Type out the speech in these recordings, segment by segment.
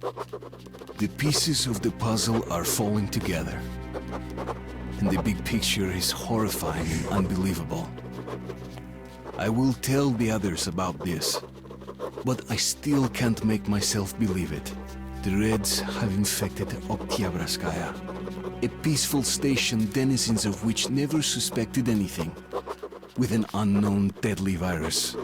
The pieces of the puzzle are falling together. And the big picture is horrifying and unbelievable. I will tell the others about this, but I still can't make myself believe it. The Reds have infected Oktyabrskaya, a peaceful station denizens of which never suspected anything, with an unknown deadly virus.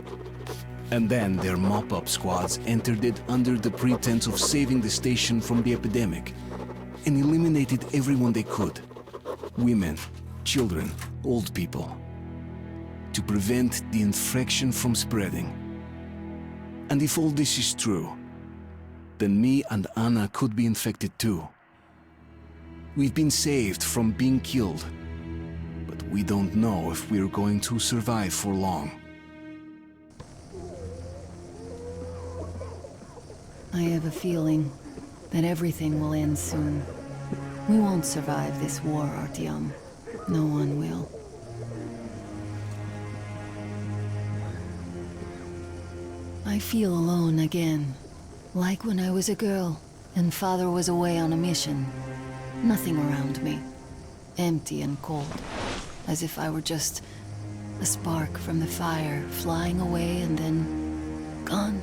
And then their mop-up squads entered it under the pretense of saving the station from the epidemic, and eliminated everyone they could. Women, children, old people. To prevent the infection from spreading. And if all this is true, then me and Anna could be infected too. We've been saved from being killed, but we don't know if we're going to survive for long. I have a feeling that everything will end soon. We won't survive this war, Artyom. No one will. I feel alone again. Like when I was a girl, and Father was away on a mission. Nothing around me. Empty and cold. As if I were just a spark from the fire, flying away and then gone.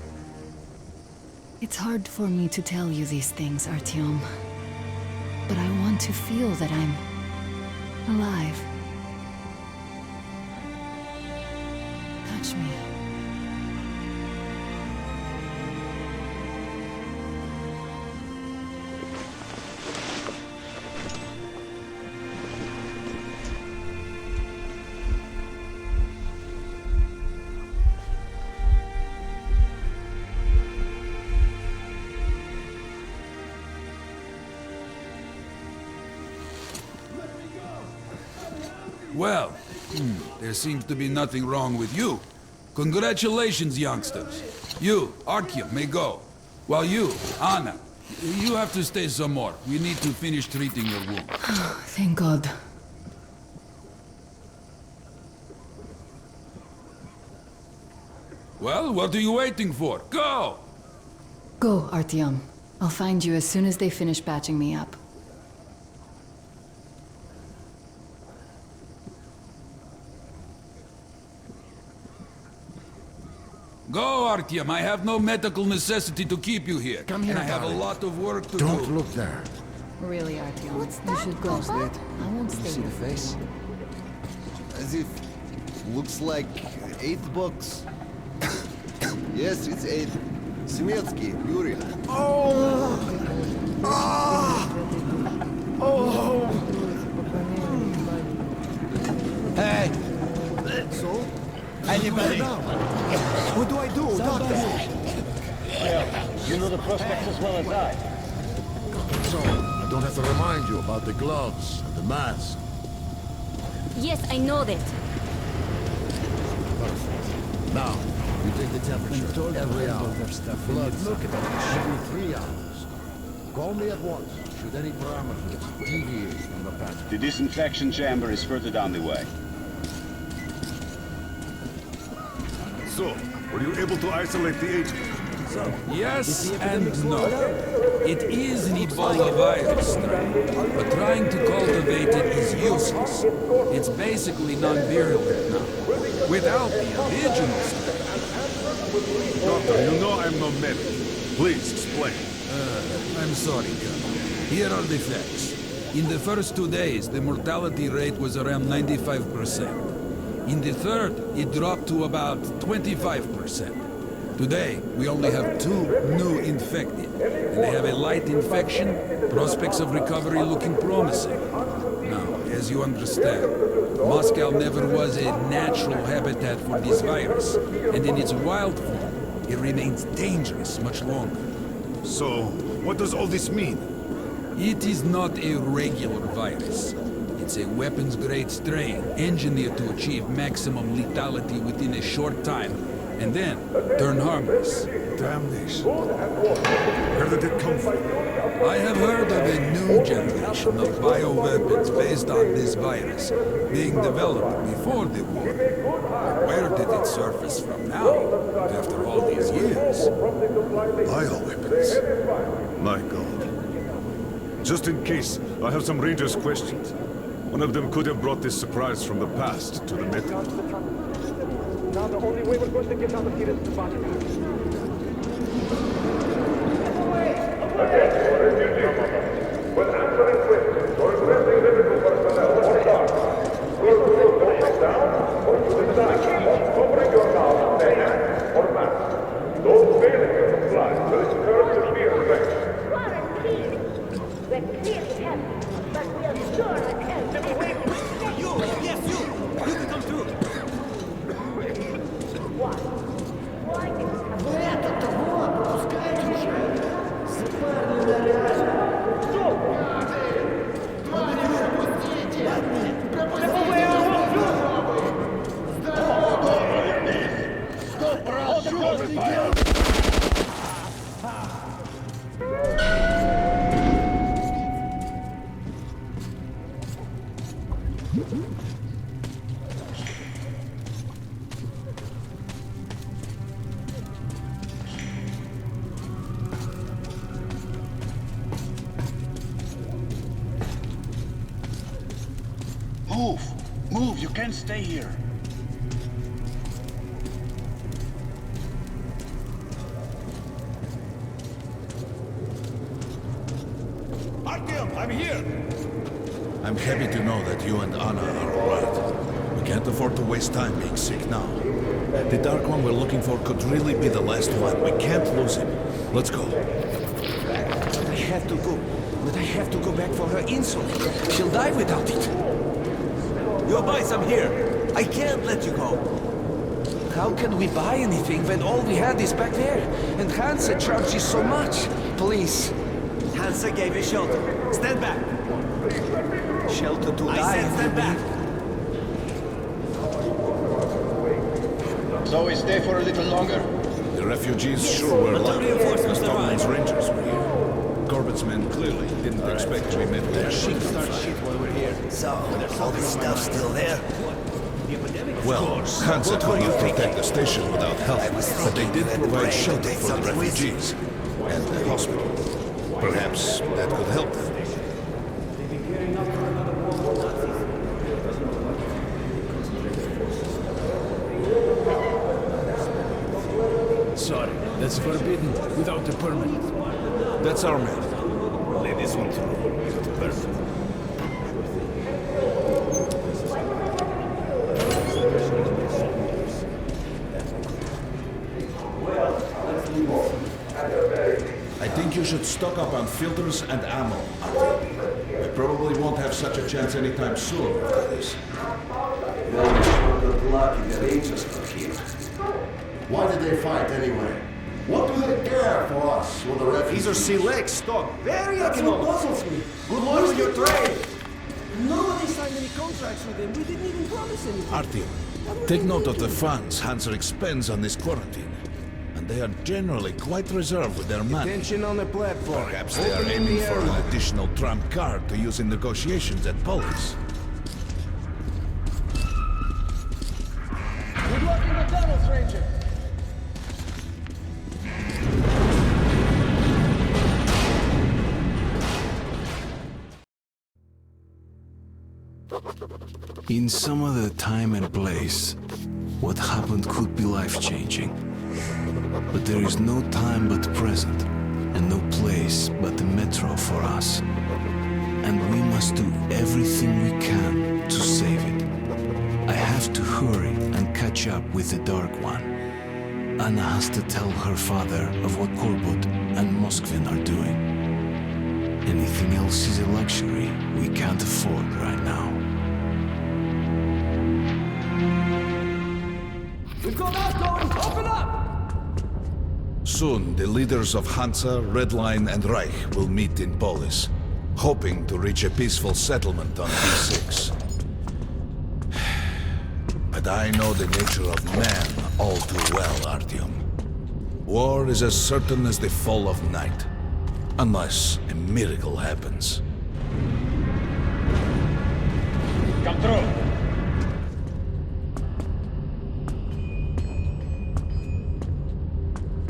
It's hard for me to tell you these things, Artyom. But I want to feel that I'm alive. Touch me. Well, there seems to be nothing wrong with you. Congratulations, youngsters. You, Artyom, may go. While you, Anna, you have to stay some more. We need to finish treating your wound. Thank God. Well, what are you waiting for? Go! Go, Artyom. I'll find you as soon as they finish patching me up. Go, Artyom. I have no medical necessity to keep you here. Come here, and I have darling. a lot of work to do. Don't look there. Really, Artyom. You should go. I won't stay See here. the face? As if... looks like 8 bucks. Yes, it's 8. Semetsky, Yuri. Oh! Ah! Oh! Hey, So? anybody? What do I do, doctor? You know the prospects as well as I. So, I don't have to remind you about the gloves and the mask. Yes, I know that. Perfect. Now, you take the temperature every hour. Blood every 3 hours. Call me at once should any parameters deviate from the pattern. The disinfection chamber is further down the way. So, were you able to isolate the agent? Yes and no. It is an Ebola virus strain, but trying to cultivate it is useless. It's basically non-virulent now. Without the original strain. Doctor, you know I'm no medic. Please explain. I'm sorry, Colonel. Here are the facts. In the first 2 days, the mortality rate was around 95%. In the third, it dropped to about 25%. Today, we only have 2 new infected, and they have a light infection, prospects of recovery looking promising. Now, as you understand, Moscow never was a natural habitat for this virus, and in its wild form, it remains dangerous much longer. So, what does all this mean? It is not a regular virus. It's a weapons-grade strain engineered to achieve maximum lethality within a short time, and then turn harmless. Damnation. Where did it come from? I have heard of a new generation of bioweapons based on this virus being developed before the war. But where did it surface from now, after all these years? weapons. Bioweapons. My God. Just in case, I have some Rangers' questions. One of them could have brought this surprise from the past to the metal. Now the only way we're going to get out of here is to body. When answering questions or addressing medical personnel or staff, will you push down or to the side while covering your mouth with a hand or mask? Those failing to comply will incur severe effects. Quarantine. We're clearly happy, but we are sure that help is waiting. You! Yes, you! You can come through! Why? Why did you come? Move! Move! You can't stay here! Artyom, I'm here! I'm happy to know that you and Anna are alright. We can't afford to waste time being sick now. The Dark One we're looking for could really be the last one. We can't lose him. Let's go. But I have to go. But I have to go back for her insulin. She'll die without it. Your boys, I'm here. I can't let you go. How can we buy anything when all we had is back there? And Hansa charges so much. Please. Hansa gave you shelter. Stand back. Shelter to die. I said stand back. So we stay for a little longer? The refugees sure were lucky. Stockman's Rangers were here. Corbett's men clearly didn't expect to be met with their sheep on fire. While we're here. So, all this stuff still there? Well, Hansa could not protect the station without help, but they did provide shelter for the refugees and the hospital. Perhaps that could help them. Sorry, that's forbidden without a permit. That's our man. Let this one through. Perfect. I think you should stock up on filters and ammo. We probably won't have such a chance anytime soon after this. Well, we sure got lucky the Rangers got here. Why did they fight anyway? What do they care for us or the refugees? These are select stock. Very That's economic. what puzzles me. Good luck with your trade. Nobody signed any contracts with them. We didn't even promise anything. Artyom, take note of the funds Hanser expends on this quarantine. And they are generally quite reserved with their money. Attention on the platform. Perhaps they are aiming for an additional trump card to use in negotiations at Polis. Good luck in the tunnels, Ranger. In some other time and place, what happened could be life-changing. But there is no time but the present, and no place but the metro for us. And we must do everything we can to save it. I have to hurry and catch up with the Dark One. Anna has to tell her father of what Korbut and Moskvin are doing. Anything else is a luxury we can't afford right now. We've got outgoing! Open up! Soon, the leaders of Hansa, Red Line, and Reich will meet in Polis, hoping to reach a peaceful settlement on B6. But I know the nature of man all too well, Artyom. War is as certain as the fall of night, unless a miracle happens. Come through!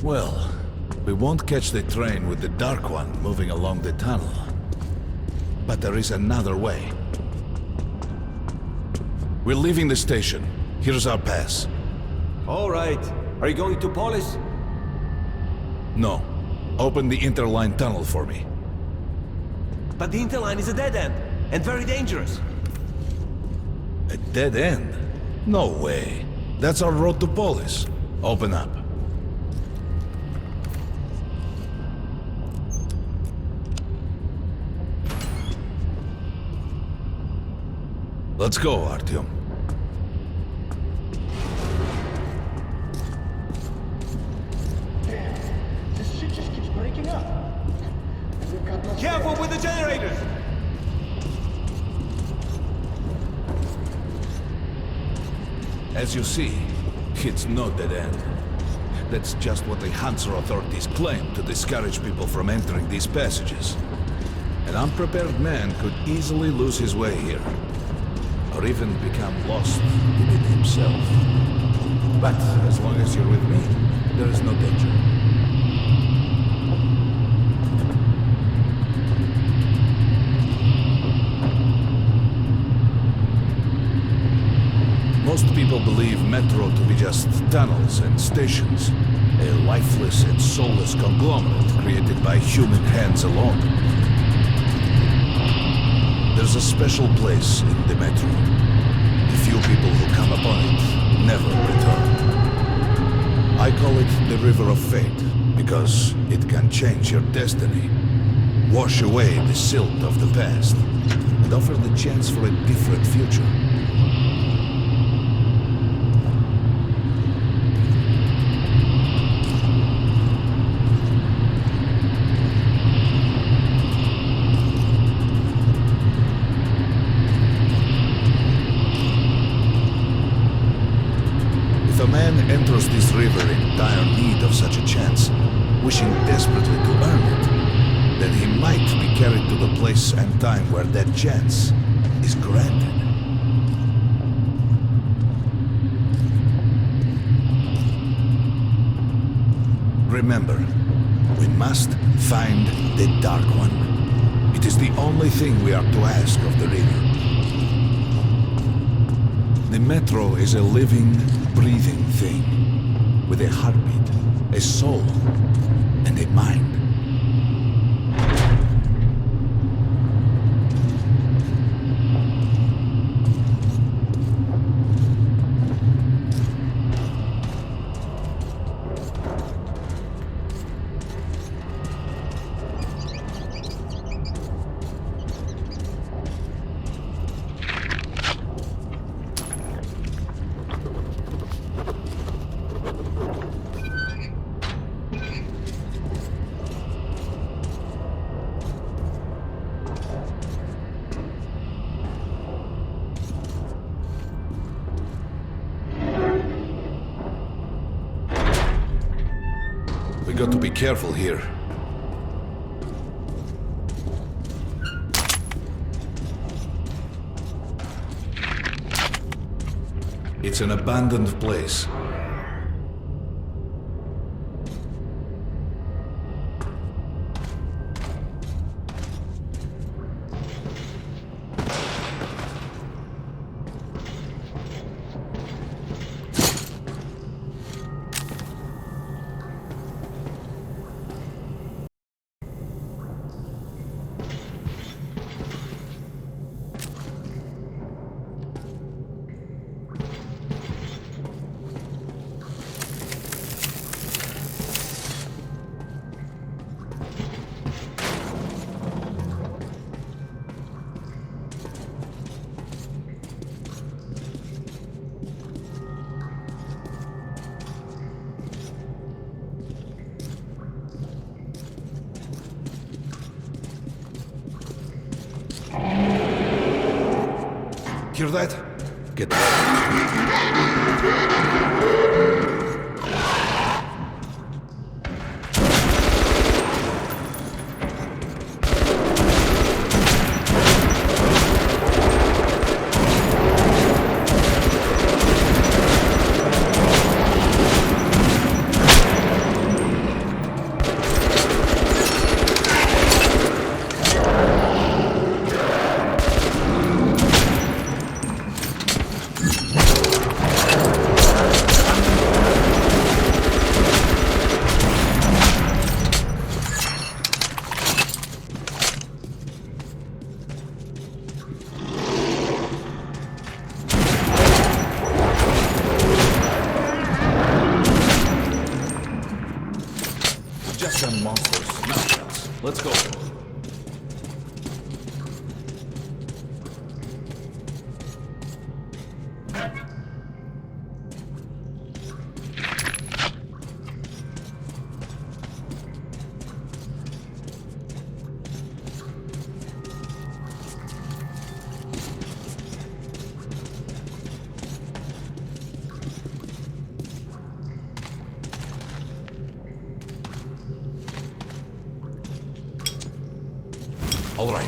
Well, we won't catch the train with the Dark One moving along the tunnel. But there is another way. We're leaving the station. Here's our pass. All right. Are you going to Polis? No. Open the interline tunnel for me. But the interline is a dead end, and very dangerous. A dead end? No way. That's our road to Polis. Open up. Let's go, Artyom. This shit just keeps breaking up. And we've got no Careful with the generators! As you see, it's no dead end. That's just what the Hansa authorities claim to discourage people from entering these passages. An unprepared man could easily lose his way here, or even become lost in it himself. But as long as you're with me, there is no danger. Most people believe metro to be just tunnels and stations, a lifeless and soulless conglomerate created by human hands alone. There's a special place in the metro. The few people who come upon it never return. I call it the River of Fate, because it can change your destiny, wash away the silt of the past, and offer the chance for a different future. If a man enters this river in dire need of such a chance, wishing desperately to earn it, then he might be carried to the place and time where that chance is granted. Remember, we must find the Dark One. It is the only thing we are to ask of the river. The metro is a living, breathing thing, with a heartbeat, a soul, and a mind. We got to be careful here. It's an abandoned place. Hear that? Get Just some monsters, nothing else. Let's go. All right.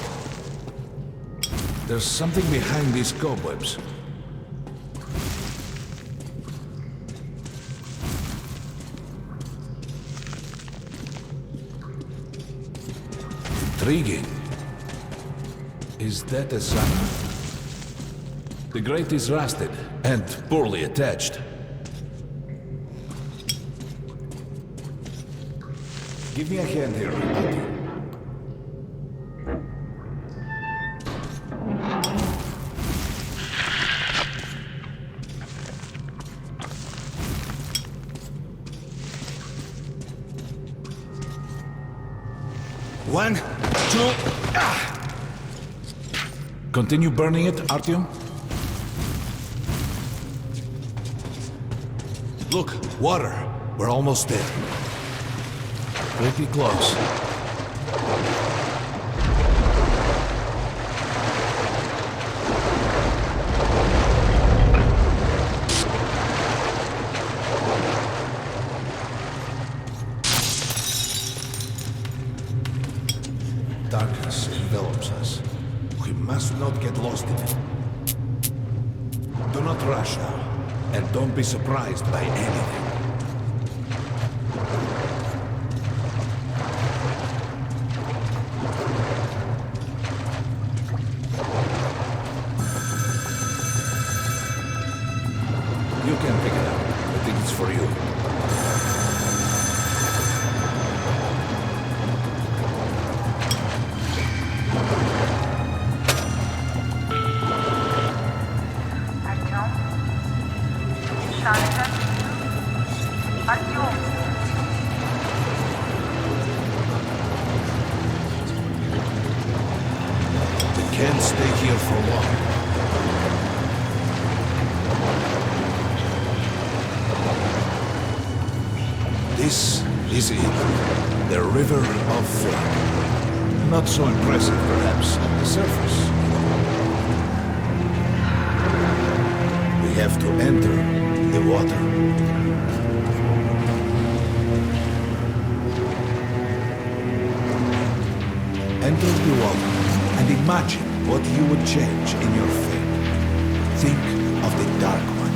There's something behind these cobwebs. Intriguing. Is that a sign? The grate is rusted and poorly attached. Give me a hand here, Auntie. One, two, Continue burning it, Artyom. Look, water. We're almost there. Pretty close. Darkness envelops us. We must not get lost in it. Do not rush now, and don't be surprised by anything. You can pick it up. I think it's for you. We can't stay here for long. This is it. The River of Fate. Not so impressive, perhaps, on the surface. We have to enter the water. Enter the water and imagine what you would change in your fate. Think of the Dark One.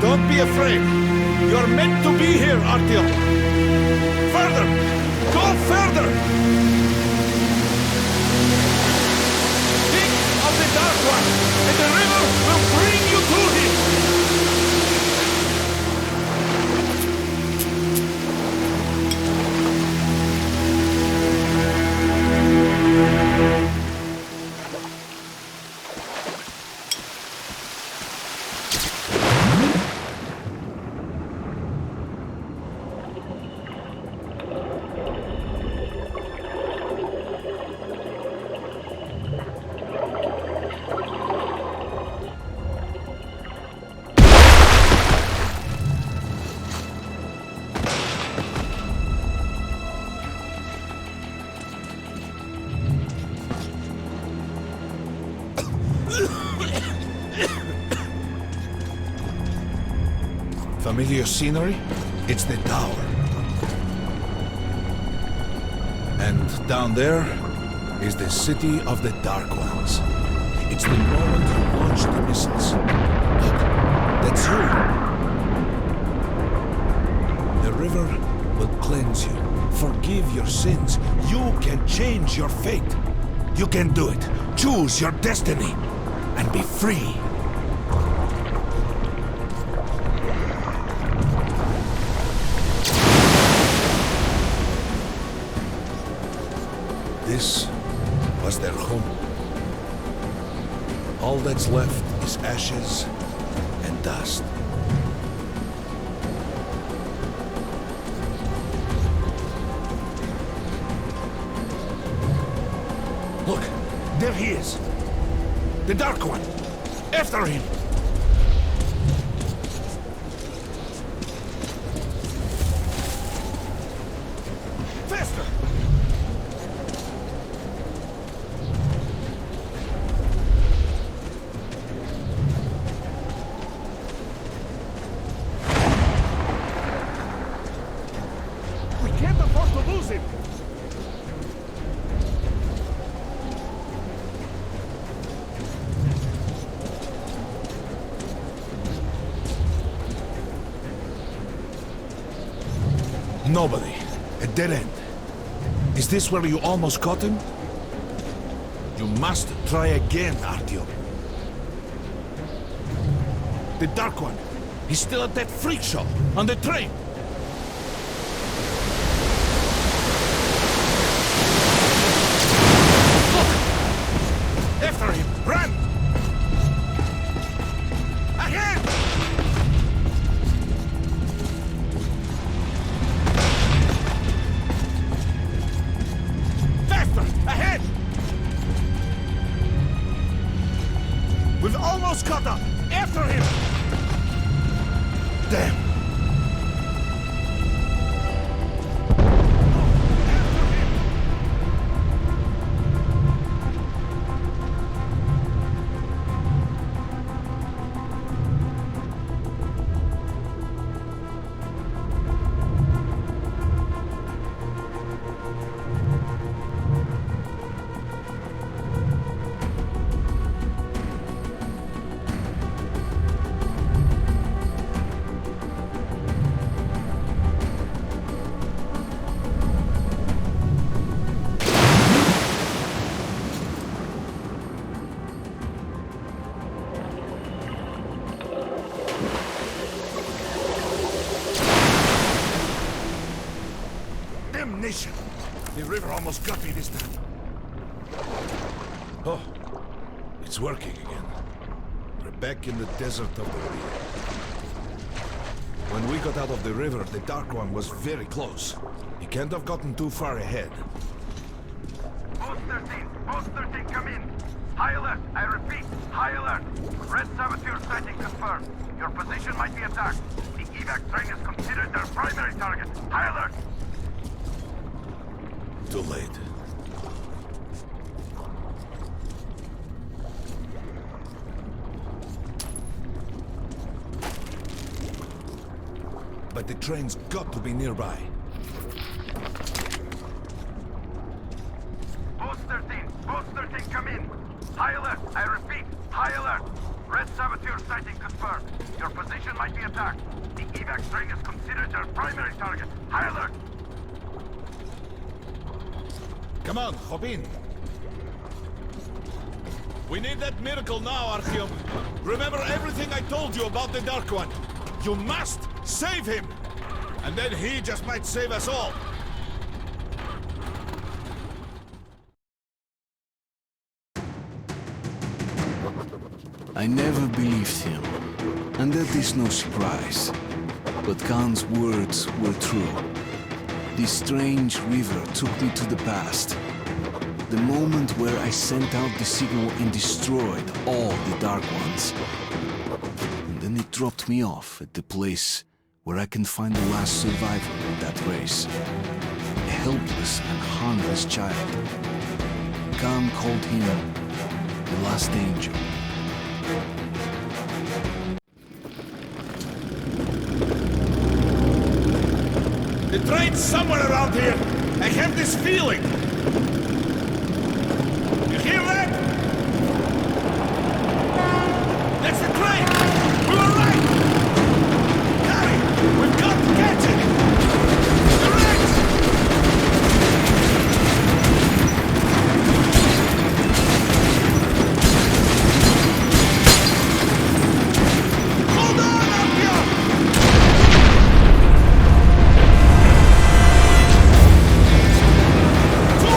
Don't be afraid. You're meant to be here, Artyom. Further! Go further! Think of the Dark One, and the river will bring you to him! Familiar scenery? It's the tower. And down there is the city of the Dark Ones. It's the moment you launch the missiles. Look, that's you. The river will cleanse you, forgive your sins. You can change your fate. You can do it. Choose your destiny and be free. This was their home. All that's left is ashes and dust. he is! The Dark One! After him! Faster! We can't afford to lose him! Nobody. A dead end. Is this where you almost caught him? You must try again, Artyom. The Dark One. He's still at that freak show, on the train. Look! After him! Run! Ahead! Ahead! We've almost caught up! After him! Damn! Damnation! The river almost got me this time. Oh, it's working again. We're back in the desert of the Rio. When we got out of the river, the Dark One was very close. He can't have gotten too far ahead. Post 13, come in. High alert, I repeat, high alert. Red saboteur sighting confirmed. Your position might be attacked. The evac train is considered their primary target. High alert. Too late. But the train's got to be nearby. Post 13, come in. High alert, I repeat, high alert. Red saboteur sighting confirmed. Your position might be attacked. The evac train is considered their primary target. High alert. Come on, hop in. We need that miracle now, Artyom. Remember everything I told you about the Dark One. You must save him. And then he just might save us all. I never believed him, and that is no surprise. But Khan's words were true. This strange river took me to the past. The moment where I sent out the signal and destroyed all the Dark Ones. And then it dropped me off at the place where I can find the last survivor of that race. A helpless and harmless child. Khan called him the last angel. The train's somewhere around here. I have this feeling. You hear that? That's the train. We were right. Harry, we've got to catch it. Direct. Hold on, Artyom. Too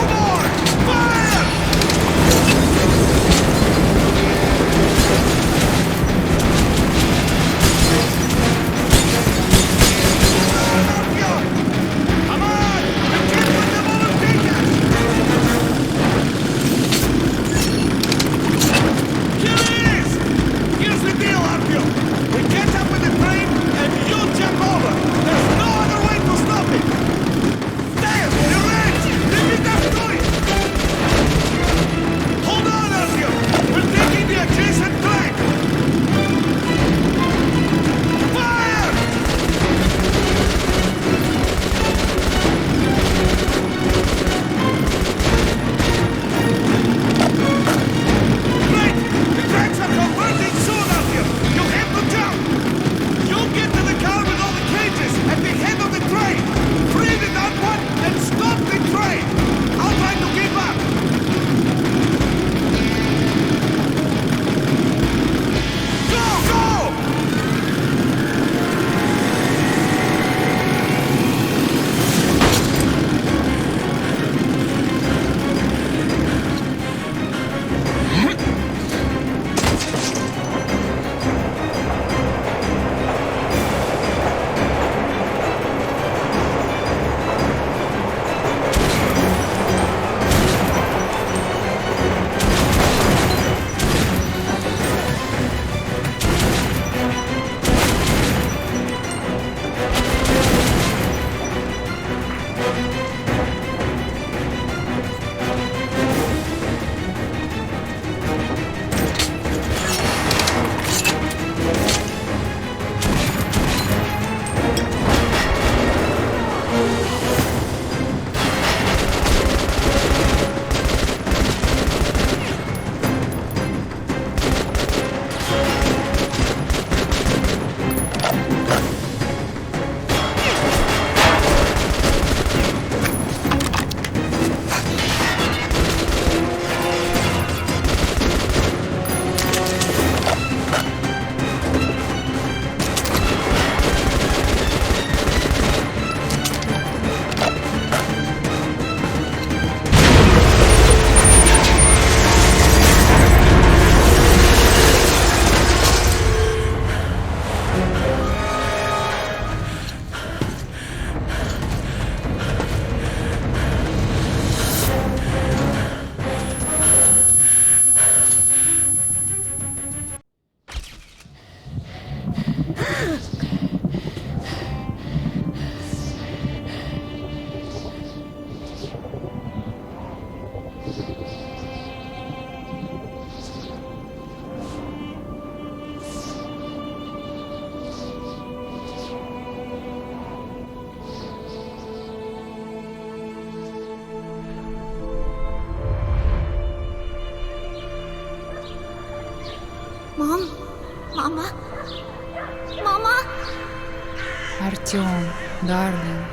John, darling,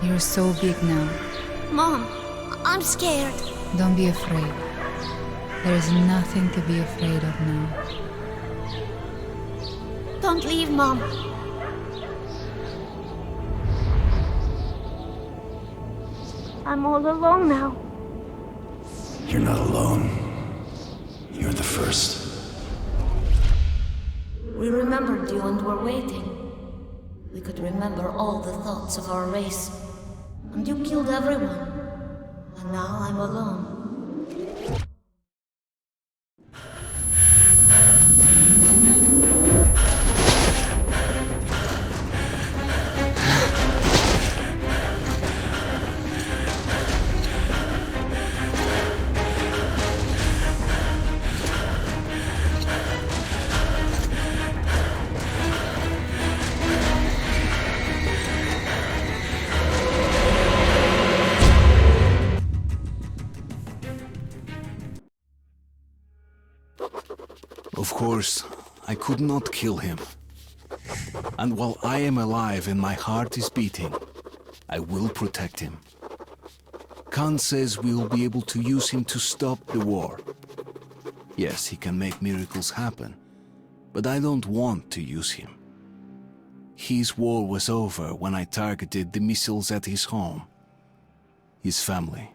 you're so big now. Mom, I'm scared. Don't be afraid. There is nothing to be afraid of now. Don't leave, Mom. I'm all alone now. You're not alone. You're the first. We remembered you and were waiting. We could remember all the thoughts of our race. And you killed everyone. And now I'm alone. Of course, I could not kill him. And while I am alive and my heart is beating, I will protect him. Khan says we will be able to use him to stop the war. Yes, he can make miracles happen, but I don't want to use him. His war was over when I targeted the missiles at his home, his family.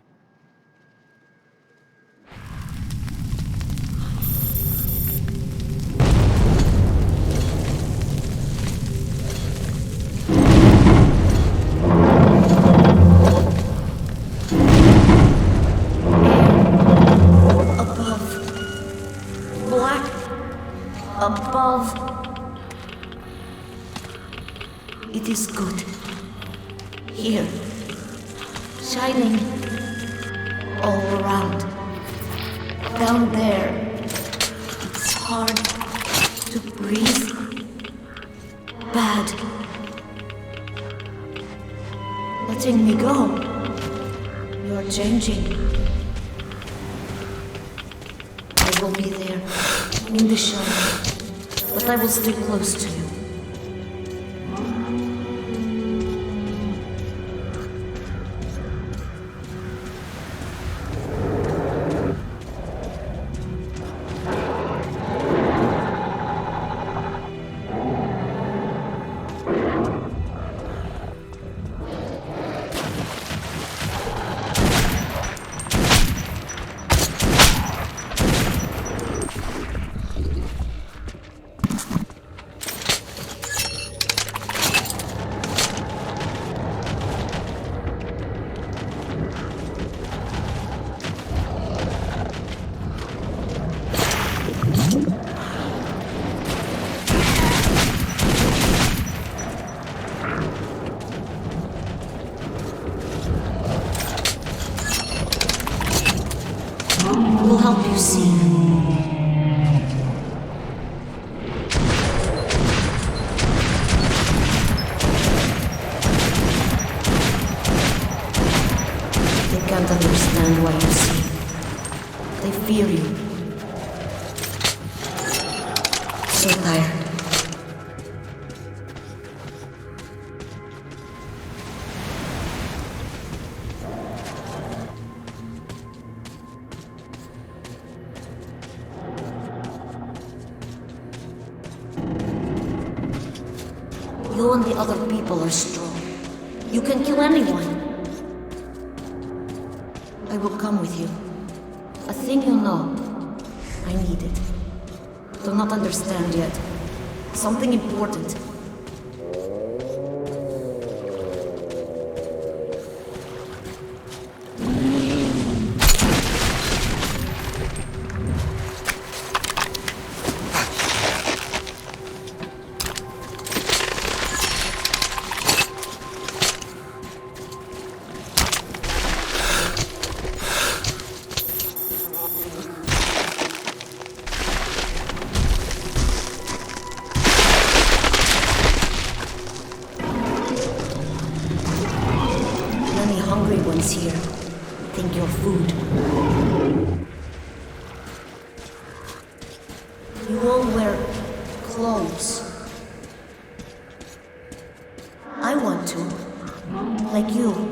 Above. It is good. Here. Shining. All around. Down there. It's hard to breathe. Bad. Letting me go. You're changing. I will be there. In the shadow. But I will stay close to you. We'll help you see. They can't understand why you see. They fear you. So tired. You and the other people are strong. You can kill anyone. I will come with you. A thing you know. I need it. Do not understand yet. Something important. Hungry ones here. Think you're food. You all wear clothes. I want to. Like you.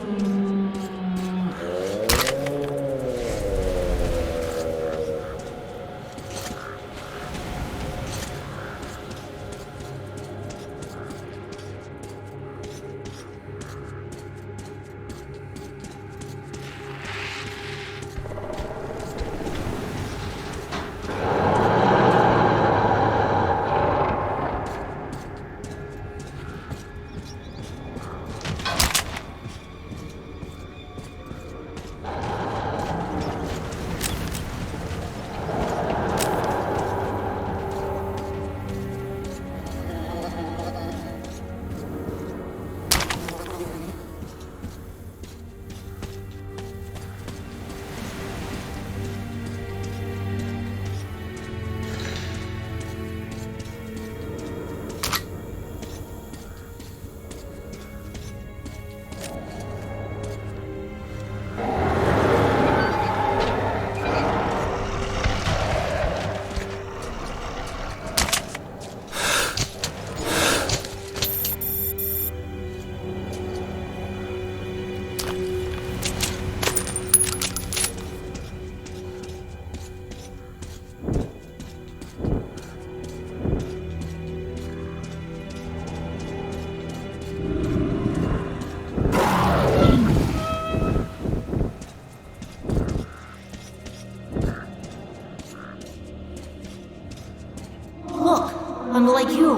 I'm like you,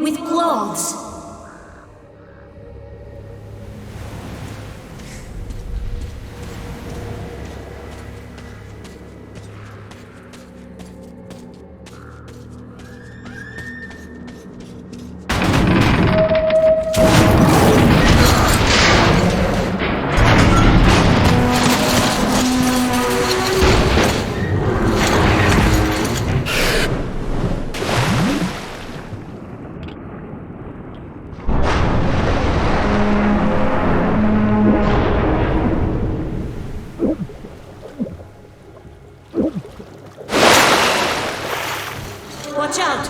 with clothes. Watch out!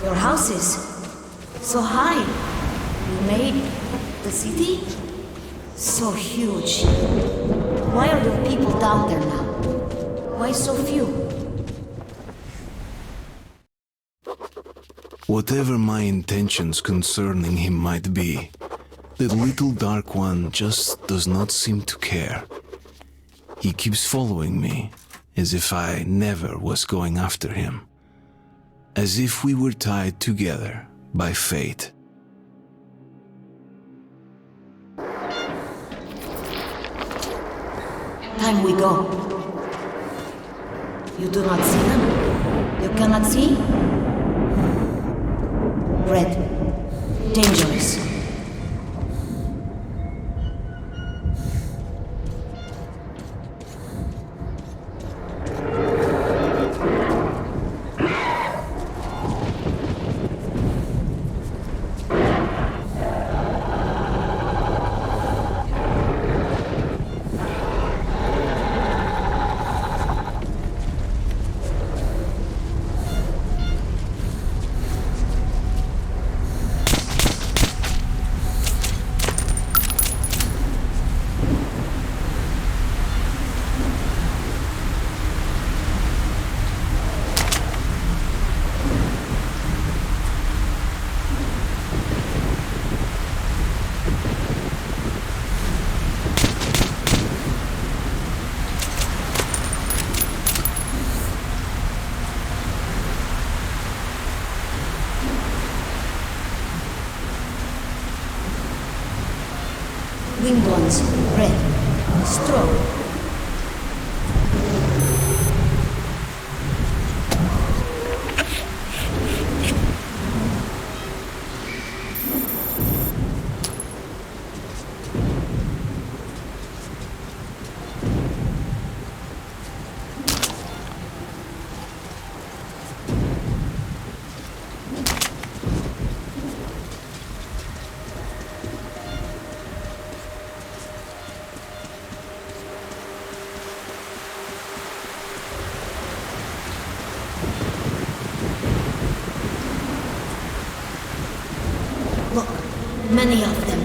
Your houses, so high. You made the city so huge. Why are there people down there now? Why so few? Whatever my intentions concerning him might be, the little Dark One just does not seem to care. He keeps following me, as if I never was going after him. As if we were tied together by fate. Time we go. You do not see them? You cannot see? Red. Dangerous. Winged ones, red. Strong. Look, many of them.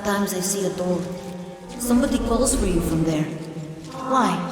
Sometimes I see a door. Somebody calls for you from there. Why?